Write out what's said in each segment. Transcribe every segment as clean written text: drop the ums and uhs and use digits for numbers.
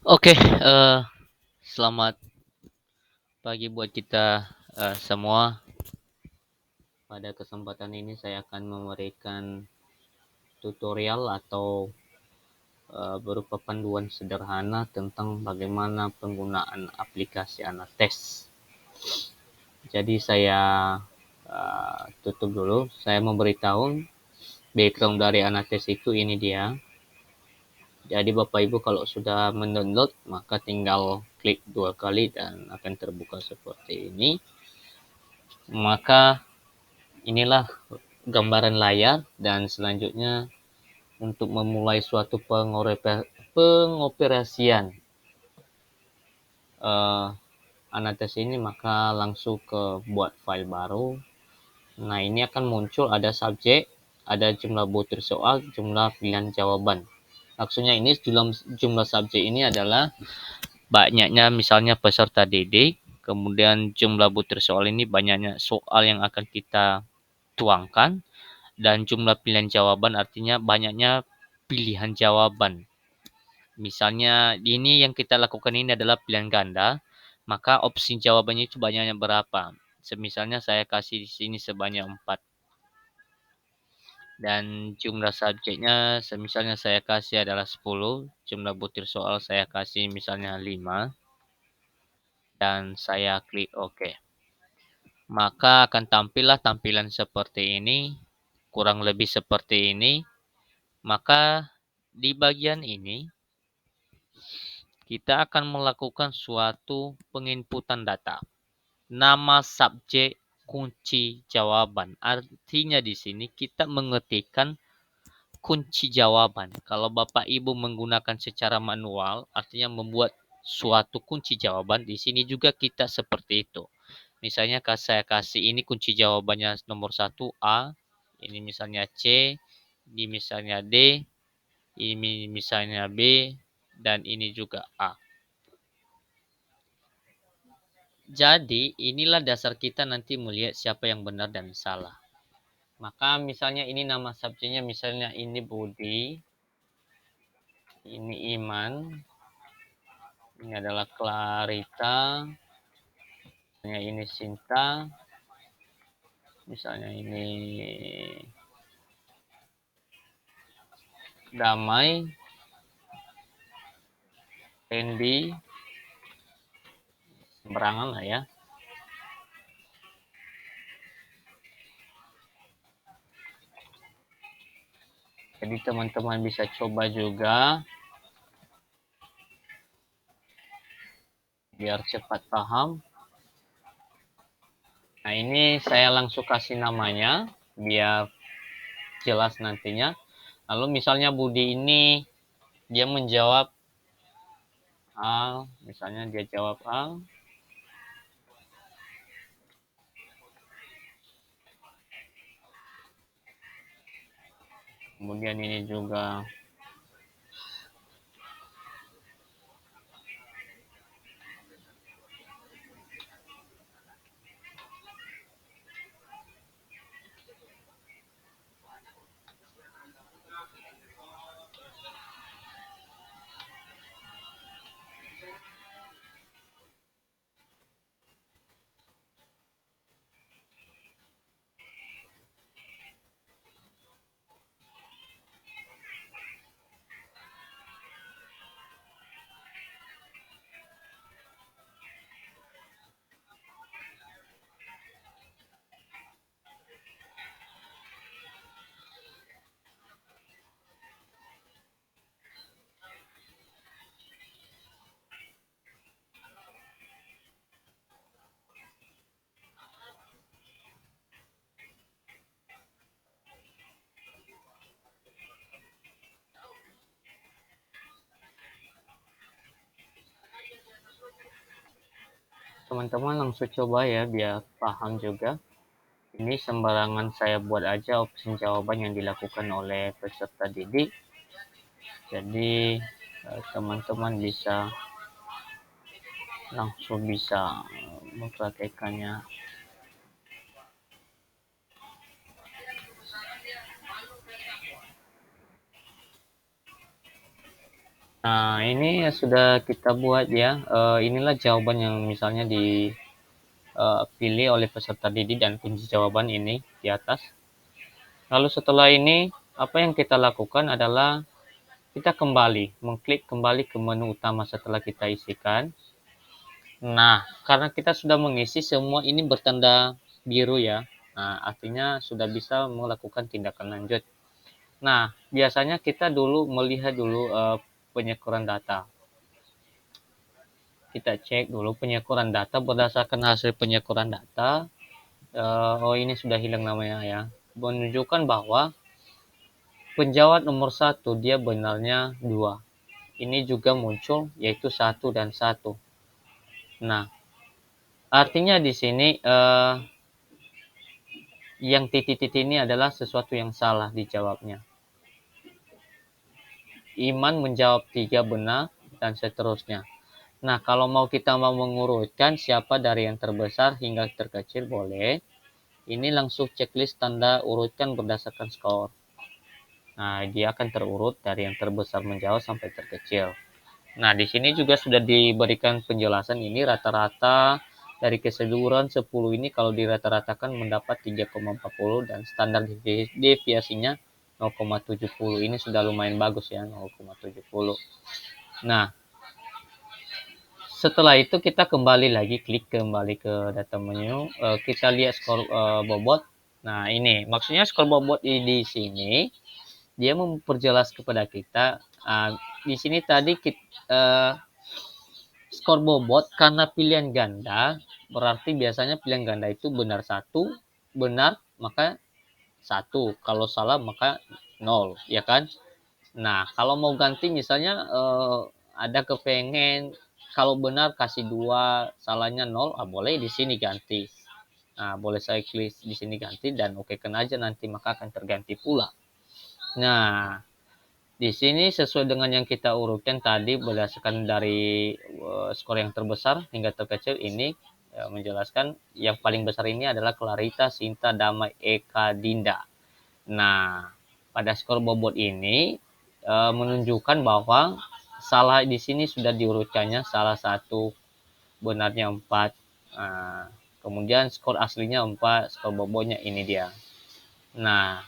Oke, selamat pagi buat kita semua. Pada kesempatan ini saya akan memberikan tutorial atau berupa panduan sederhana tentang bagaimana penggunaan aplikasi Anates. Jadi saya tutup dulu. Saya memberitahu background dari Anates itu ini dia. Jadi Bapak Ibu kalau sudah mendownload maka tinggal klik 2 kali dan akan terbuka seperti ini. Maka inilah gambaran layar dan selanjutnya untuk memulai suatu pengoperasian uh, Anates ini maka langsung ke buat file baru. Nah ini akan muncul ada subjek, ada jumlah butir soal, jumlah pilihan jawaban. Maksudnya ini jumlah subjek ini adalah banyaknya misalnya peserta didik, kemudian jumlah butir soal ini banyaknya soal yang akan kita tuangkan, dan jumlah pilihan jawaban artinya banyaknya pilihan jawaban. Misalnya ini yang kita lakukan ini adalah pilihan ganda, maka opsi jawabannya itu banyaknya berapa? Misalnya saya kasih di sini sebanyak 4 dan jumlah subjeknya misalnya saya kasih adalah 10, jumlah butir soal saya kasih misalnya 5 dan saya klik OK. Maka akan tampillah tampilan seperti ini, kurang lebih seperti ini. Maka di bagian ini kita akan melakukan suatu penginputan data. Nama subjek kunci jawaban. Artinya di sini kita mengetikkan kunci jawaban. Kalau Bapak Ibu menggunakan secara manual, artinya membuat suatu kunci jawaban, di sini juga kita seperti itu. Misalnya saya kasih ini kunci jawabannya nomor 1 A, ini misalnya C, ini misalnya D, ini misalnya B, dan ini juga A. Jadi inilah dasar kita nanti melihat siapa yang benar dan salah. Maka misalnya ini nama subjeknya misalnya ini Budi, ini Iman, ini adalah Clarita, misalnya ini Sinta, misalnya ini Damai, Randy, sembarangan lah ya. Jadi teman-teman bisa coba juga biar cepat paham. Nah ini saya langsung kasih namanya biar jelas nantinya. Lalu misalnya Budi ini dia menjawab A, misalnya dia jawab A. Kemudian ini juga teman-teman langsung coba ya biar paham juga. Ini sembarangan saya buat aja opsi jawaban yang dilakukan oleh peserta didik. Jadi teman-teman bisa langsung bisa mempraktekannya. Nah, ini sudah kita buat ya. Inilah jawaban yang misalnya dipilih oleh peserta didik dan kunci jawaban ini di atas. Lalu setelah ini, apa yang kita lakukan adalah kita mengklik kembali ke menu utama setelah kita isikan. Nah, karena kita sudah mengisi semua ini bertanda biru ya. Nah, artinya sudah bisa melakukan tindakan lanjut. Nah, biasanya kita dulu melihat dulu penyekuran data. Kita cek dulu penyekuran data berdasarkan hasil penyekuran data. Oh, ini sudah hilang namanya ya. Menunjukkan bahwa penjawab nomor satu dia benarnya 2. Ini juga muncul yaitu 1 dan 1. Nah, artinya di sini yang titik-titik ini adalah sesuatu yang salah dijawabnya. Iman menjawab 3 benar dan seterusnya. Nah, kalau kita mau mengurutkan siapa dari yang terbesar hingga terkecil boleh. Ini langsung checklist tanda urutkan berdasarkan skor. Nah, dia akan terurut dari yang terbesar menjawab sampai terkecil. Nah, di sini juga sudah diberikan penjelasan ini rata-rata dari keseluruhan 10 ini kalau dirata-ratakan mendapat 3,40 dan standar deviasinya 0,70. Ini sudah lumayan bagus ya, 0,70. Nah, setelah itu kita klik kembali ke data menu, kita lihat skor bobot. Nah, ini maksudnya skor bobot di sini dia memperjelas kepada kita di sini tadi skor bobot karena pilihan ganda, berarti biasanya pilihan ganda itu benar 1, benar maka 1, kalau salah maka 0, ya kan? Nah, kalau mau ganti misalnya ada kepengen kalau benar kasih 2, salahnya 0, boleh di sini ganti. Nah, boleh saya klik di sini ganti dan oke kan aja, nanti maka akan terganti pula. Nah, di sini sesuai dengan yang kita urutkan tadi berdasarkan dari skor yang terbesar hingga terkecil ini menjelaskan yang paling besar ini adalah Clarita Sinta Damai Eka Dinda. Nah, pada skor bobot ini menunjukkan bahwa salah di sini sudah diurutkannya, salah 1, benarnya 4. Kemudian skor aslinya 4, skor bobotnya ini dia. Nah,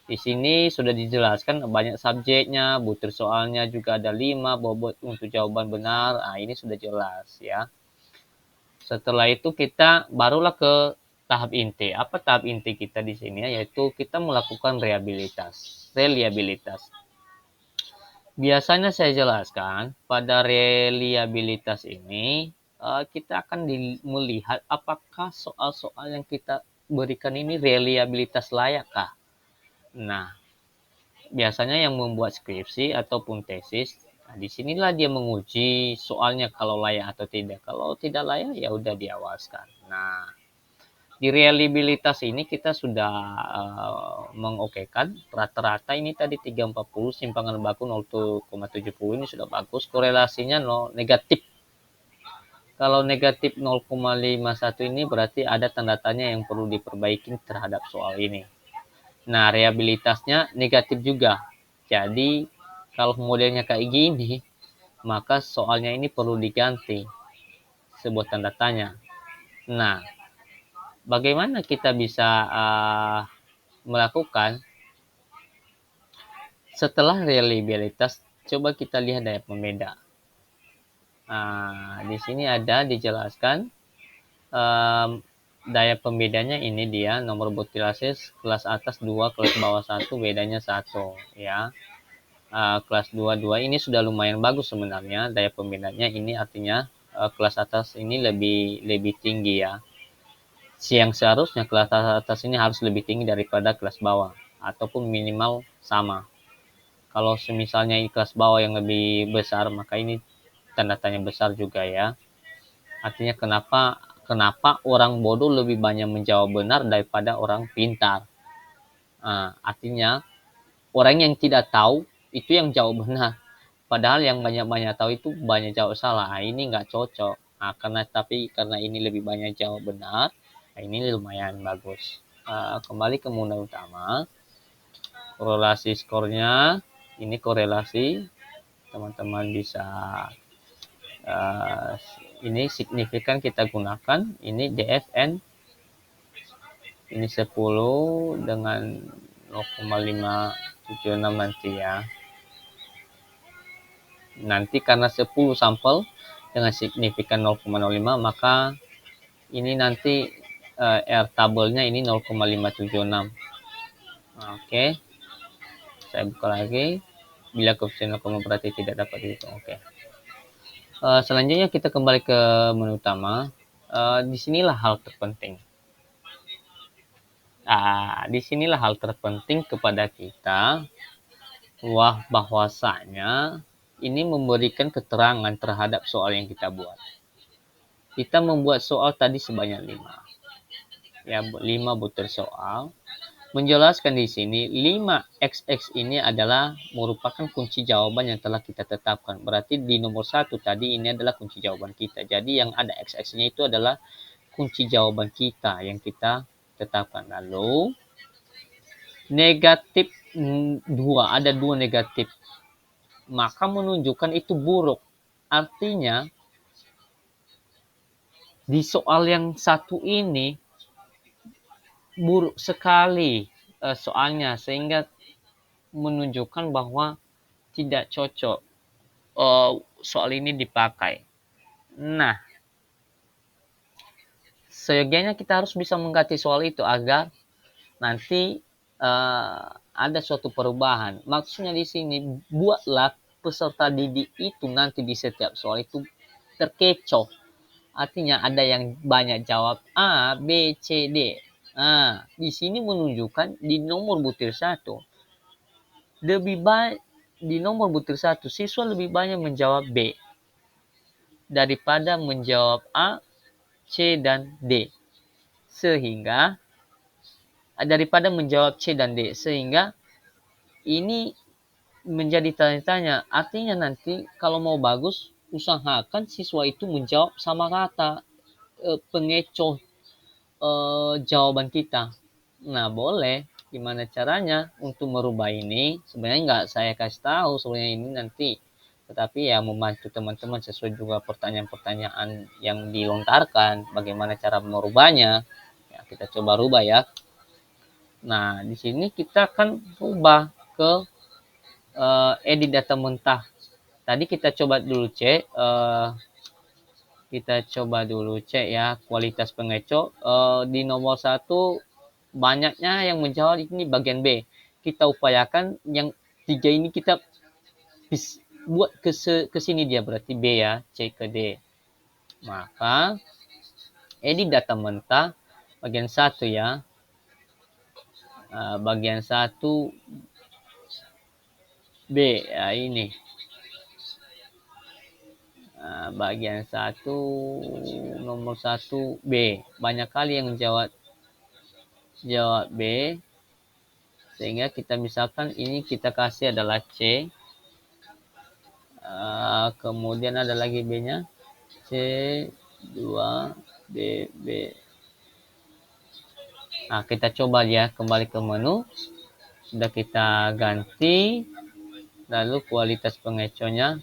di sini sudah dijelaskan banyak subjeknya, butir soalnya juga ada 5, bobot untuk jawaban benar. Nah, ini sudah jelas ya. Setelah itu kita barulah ke tahap inti. Apa tahap inti kita di sini? Yaitu kita melakukan reliabilitas. Biasanya saya jelaskan pada reliabilitas ini kita akan melihat apakah soal-soal yang kita berikan ini reliabilitas layakkah. Nah, biasanya yang membuat skripsi ataupun tesis, nah disinilah dia menguji soalnya kalau layak atau tidak. Kalau tidak layak ya udah diawaskan. Nah, di reliabilitas ini kita sudah mengokekan rata-rata ini tadi 340, simpangan baku 0,70 ini sudah bagus, korelasinya negatif. Kalau negatif 0,51 ini berarti ada tanda tanya yang perlu diperbaiki terhadap soal ini. Nah, reliabilitasnya negatif juga. Jadi, kalau modelnya kayak gini, maka soalnya ini perlu diganti. Sebuah tanda tanya. Nah, bagaimana kita bisa melakukan setelah reliabilitas? Coba kita lihat daya pembeda. Nah, di sini ada dijelaskan daya pembedanya ini dia nomor butirase kelas atas 2, kelas bawah 1, bedanya 1 ya. Kelas 22 ini sudah lumayan bagus sebenarnya daya pembedanya, ini artinya kelas atas ini lebih tinggi ya. Yang seharusnya kelas atas ini harus lebih tinggi daripada kelas bawah ataupun minimal sama. Kalau misalnya kelas bawah yang lebih besar maka ini tanda tanya besar juga ya. Artinya kenapa orang bodoh lebih banyak menjawab benar daripada orang pintar. Artinya orang yang tidak tahu itu yang jawab benar. Padahal yang banyak-banyak tahu itu banyak jawab salah. Nah, ini nggak cocok. Karena ini lebih banyak jawab benar, nah ini lumayan bagus. Kembali ke modal utama. Korelasi skornya, ini korelasi. teman-teman bisa ini signifikan kita gunakan, ini DFN, ini 10 dengan 0,576 nanti ya. Nanti karena 10 sampel dengan signifikan 0,05, maka ini nanti R tabelnya ini 0,576. Oke. Saya buka lagi. Bila koefisien 0, berarti tidak dapat dihitung. Oke. Selanjutnya kita kembali ke menu utama. Disinilah hal terpenting. Disinilah hal terpenting kepada kita bahwasanya ini memberikan keterangan terhadap soal yang kita buat. Kita membuat soal tadi sebanyak 5. Ya, 5 butir soal. Menjelaskan di sini 5xx ini adalah merupakan kunci jawaban yang telah kita tetapkan. Berarti di nomor 1 tadi ini adalah kunci jawaban kita. Jadi yang ada xx-nya itu adalah kunci jawaban kita yang kita tetapkan. Lalu negatif 2, ada 2 negatif. Maka menunjukkan itu buruk. Artinya di soal yang satu ini buruk sekali soalnya, sehingga menunjukkan bahwa tidak cocok soal ini dipakai. Nah, seyogianya kita harus bisa mengganti soal itu agar nanti ada suatu perubahan. Maksudnya di sini, buatlah peserta didik itu nanti di setiap soal itu terkecoh. Artinya ada yang banyak jawab A, B, C, D. Di sini menunjukkan di nomor butir 1 lebih banyak, di nomor butir 1 siswa lebih banyak menjawab B daripada menjawab A, C, dan D. Sehingga daripada menjawab C dan D, sehingga ini menjadi tanya-tanya. Artinya nanti kalau mau bagus, usahakan siswa itu menjawab sama rata pengecoh jawaban kita. Nah, boleh. Gimana caranya untuk merubah ini? Sebenarnya nggak saya kasih tahu sebenarnya ini nanti. Tetapi ya membantu teman-teman sesuai juga pertanyaan-pertanyaan yang dilontarkan. Bagaimana cara merubahnya? Ya, kita coba rubah ya. Nah, di sini kita akan rubah ke edit data mentah. Tadi kita coba dulu cek. Kita coba dulu cek ya kualitas pengecoh. Di nomor 1 banyaknya yang menjawab ini bagian B. Kita upayakan yang 3 ini kita buat ke sini dia, berarti B ya, C ke D. Maka edit data mentah bagian 1 ya. Bagian 1 B ya, ini. Bagian 1 nomor 1 B. Banyak kali yang jawab B, sehingga kita misalkan ini kita kasih adalah C, kemudian ada lagi B nya C 2 B B. Nah, kita coba ya kembali ke menu, sudah kita ganti, lalu kualitas pengecohnya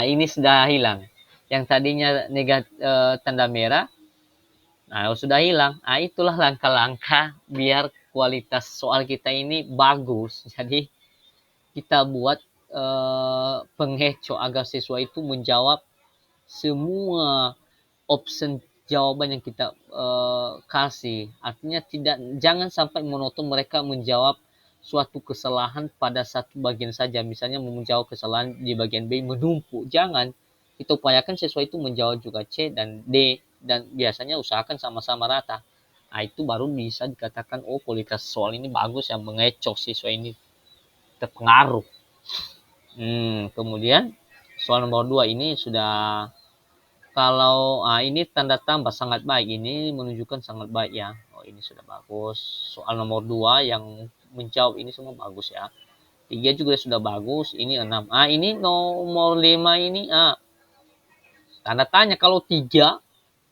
ini sudah hilang, yang tadinya tanda merah. Nah, sudah hilang. Itulah langkah-langkah biar kualitas soal kita ini bagus. Jadi kita buat pengecoh agar siswa itu menjawab semua option jawaban yang kita kasih. Artinya jangan sampai monoton mereka menjawab suatu kesalahan pada satu bagian saja. Misalnya menjawab kesalahan di bagian B menumpuk. Jangan. Kita upayakan siswa itu menjawab juga C dan D. Dan biasanya usahakan sama-sama rata. Itu baru bisa dikatakan kualitas soal ini bagus, yang mengecoh siswa ini terpengaruh. Kemudian soal nomor 2 ini sudah, kalau ini tanda tambah sangat baik, ini menunjukkan sangat baik ya. Ini sudah bagus. Soal nomor 2 yang menjawab ini semua bagus ya. 3 juga sudah bagus, ini 6. Ini nomor 5 ini tanda tanya. Kalau 3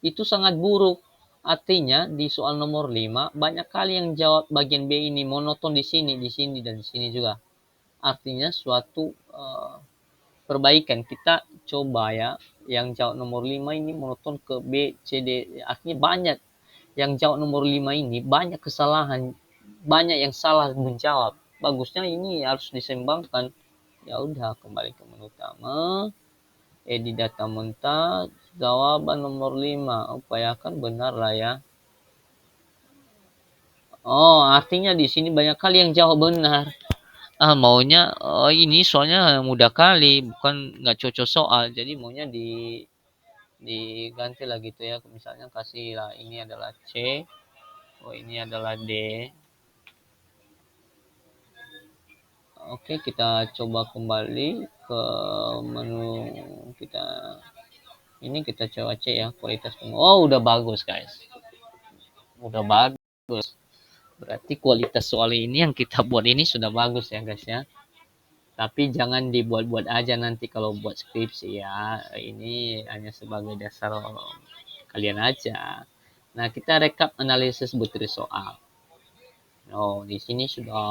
itu sangat buruk. Artinya di soal nomor 5 banyak kali yang jawab bagian B ini monoton di sini, dan di sini juga. Artinya suatu perbaikan. Kita coba ya, yang jawab nomor 5 ini monoton ke B, C, D. Artinya banyak yang jawab nomor 5 ini banyak kesalahan, banyak yang salah menjawab. Bagusnya ini harus diseimbangkan. Ya udah, kembali ke menu utama, edit data mentah, jawaban nomor 5. Upayakan benar lah ya. Oh, artinya di sini banyak kali yang jawab benar. Maunya ini soalnya mudah kali, bukan nggak cocok soal. Jadi maunya diganti lah gitu ya. Misalnya kasih lah ini adalah C, ini adalah D. Oke, kita coba kembali ke menu kita. Ini kita coba cek ya kualitas. Oh, udah bagus guys. Udah bagus. Berarti kualitas soal ini yang kita buat ini sudah bagus ya guys ya. Tapi jangan dibuat-buat aja nanti kalau buat skripsi ya. Ini hanya sebagai dasar kalian aja. Nah, kita rekap analisis butir soal. Oh, di sini sudah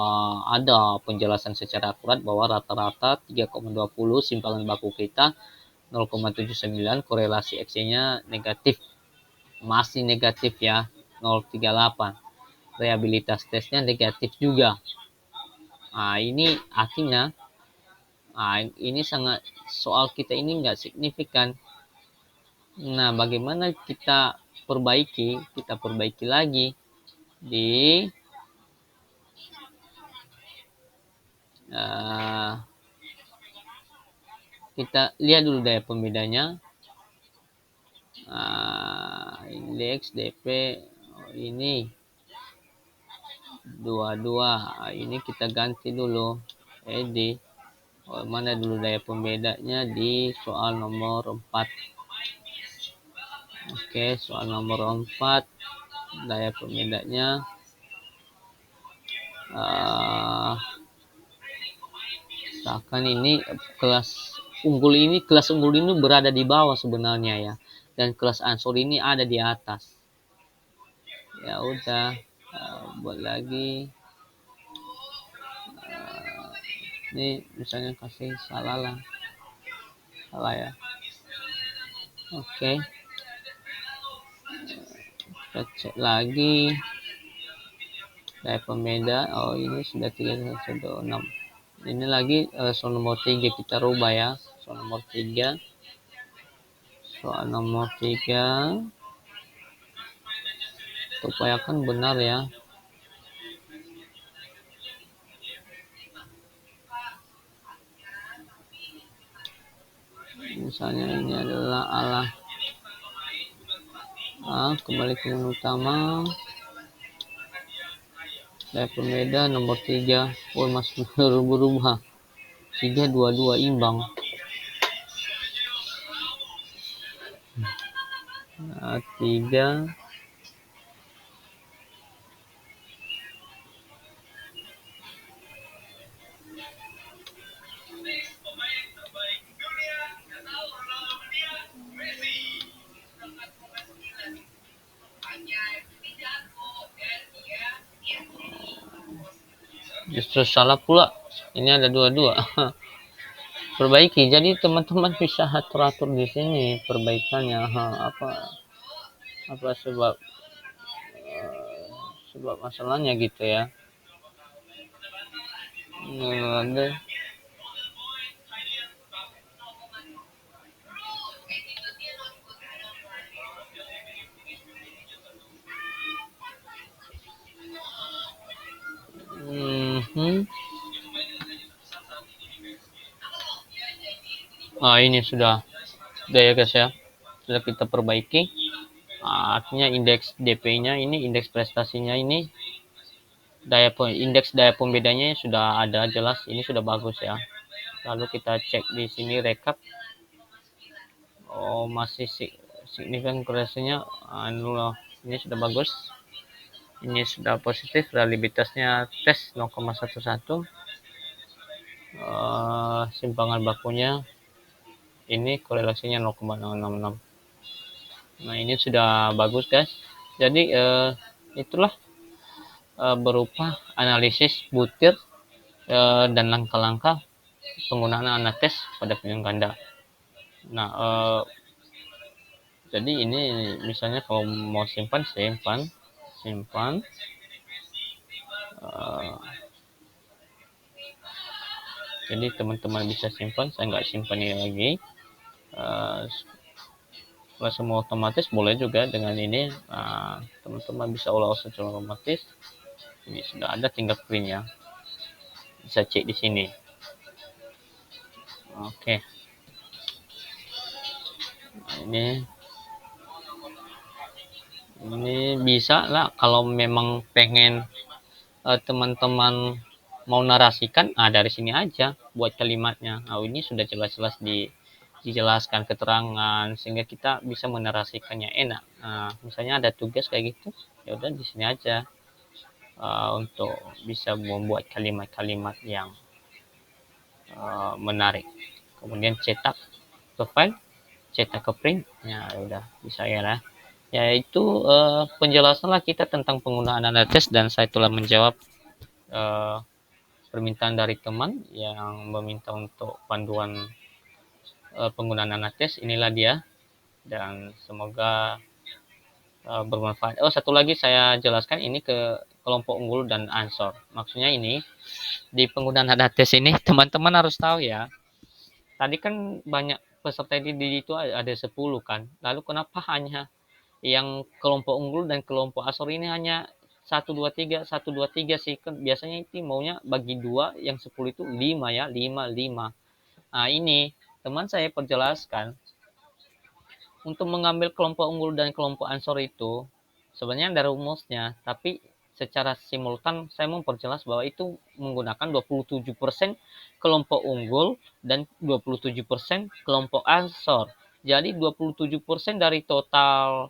ada penjelasan secara akurat bahwa rata-rata 3,20 simpangan baku kita 0,79, korelasi X-nya negatif. Masih negatif ya, 0,38. Reliabilitas tesnya negatif juga. Nah, ini artinya ini sangat soal kita ini enggak signifikan. Nah, bagaimana kita perbaiki? Kita perbaiki lagi di kita lihat dulu daya pembedanya. Indeks DP ini 22. Ini kita ganti dulu edit. Mana dulu daya pembedanya di soal nomor 4. Oke, soal nomor 4 daya pembedanya misalkan ini kelas unggul ini berada di bawah sebenarnya ya, dan kelas ansor ini ada di atas. Ya udah, buat lagi. Ini misalnya kasih salah ya. Oke, kita cek lagi daya pembeda. Oh, ini sudah 3,16. Ini lagi soal nomor 3 kita rubah ya. Soal nomor 3 upayakan benar ya. Misalnya ini adalah kembali ke menu utama, daya pembeda nomor 3. Masih berubah. 3,22 imbang. Nah, 3 justru salah pula. Ini ada 22. Perbaiki. Jadi teman-teman bisa atur-atur di sini perbaikannya. Apa sebab masalahnya gitu ya. Ada ini sudah ya guys ya, sudah kita perbaiki. Artinya indeks DP-nya ini, indeks prestasinya ini, indeks daya pembedanya sudah ada jelas, ini sudah bagus ya. Lalu kita cek di sini rekap. Oh, masih signifikan korelasinya. Ini sudah bagus. Ini sudah positif, reliabilitasnya tes 0,11. Simpangan bakunya ini korelasinya 0,066. Nah, ini sudah bagus guys. Jadi itulah berupa analisis butir dan langkah-langkah penggunaan anates pada pilihan ganda. Nah, jadi ini misalnya kalau mau simpan, simpan. Jadi teman-teman bisa simpan, saya nggak simpan ini lagi. Kalau semua otomatis boleh juga dengan ini. Teman-teman bisa olah secara otomatis. Ini sudah ada fingerprintnya, bisa cek di sini. Oke. Nah, ini bisa lah kalau memang pengen teman-teman mau narasikan, dari sini aja buat kalimatnya. Nah, ini sudah jelas-jelas dijelaskan keterangan sehingga kita bisa menarasikannya enak. Nah, misalnya ada tugas kayak gitu, ya udah di sini aja untuk bisa membuat kalimat-kalimat yang menarik. Kemudian cetak ke file, cetak ke print, ya udah bisa ya lah. Yaitu penjelasan lah kita tentang penggunaan anates, dan saya telah menjawab permintaan dari teman yang meminta untuk panduan penggunaan anates. Inilah dia, dan semoga bermanfaat. Oh, satu lagi saya jelaskan ini ke kelompok unggul dan ansor. Maksudnya ini di penggunaan anates ini teman-teman harus tahu ya. Tadi kan banyak peserta didik itu ada 10 kan. Lalu kenapa hanya yang kelompok unggul dan kelompok ansor ini hanya 1 2 3 sih, kan biasanya itu maunya bagi 2, yang 10 itu 5 ya, 5 5. Nah, ini teman saya perjelaskan untuk mengambil kelompok unggul dan kelompok ansor itu sebenarnya ada rumusnya, tapi secara simultan saya memperjelas bahwa itu menggunakan 27% kelompok unggul dan 27% kelompok ansor. Jadi 27% dari total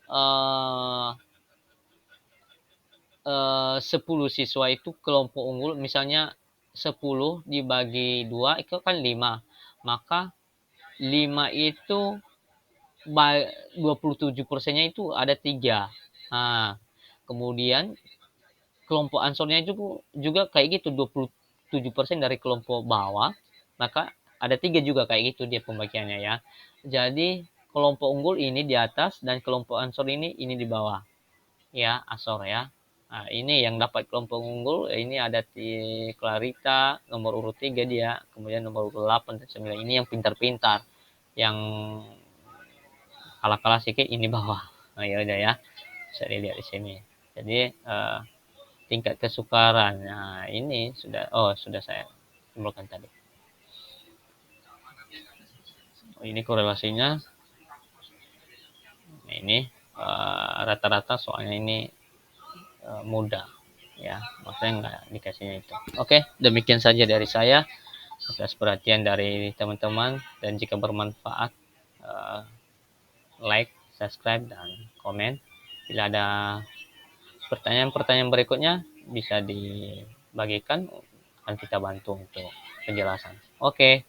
10 siswa itu kelompok unggul, misalnya 10 dibagi 2 itu kan 5. Maka 5 itu 27%-nya itu ada 3. Nah, kemudian kelompok ansornya juga kayak gitu, 27% dari kelompok bawah, maka ada 3 juga kayak gitu dia pembagiannya ya. Jadi kelompok unggul ini di atas dan kelompok ansor ini di bawah. Ya, ansor ya. Nah, ini yang dapat kelompok unggul, ini ada di Clarita, nomor urut 3 dia, kemudian nomor urut 8 dan 9. Ini yang pintar-pintar. Yang kalah-kalah sedikit ini bawah. Nah, ya udah ya. Bisa dilihat di sini. Jadi tingkat kesukaran. Nah, ini sudah saya simpulkan tadi. Ini korelasinya. Nah, ini rata-rata soalnya ini mudah ya, maksudnya nggak dikasihnya itu. Oke, demikian saja dari saya. Atas perhatian dari teman-teman, dan jika bermanfaat like, subscribe, dan komen. Bila ada pertanyaan-pertanyaan berikutnya bisa dibagikan, akan kita bantu untuk penjelasan. Oke.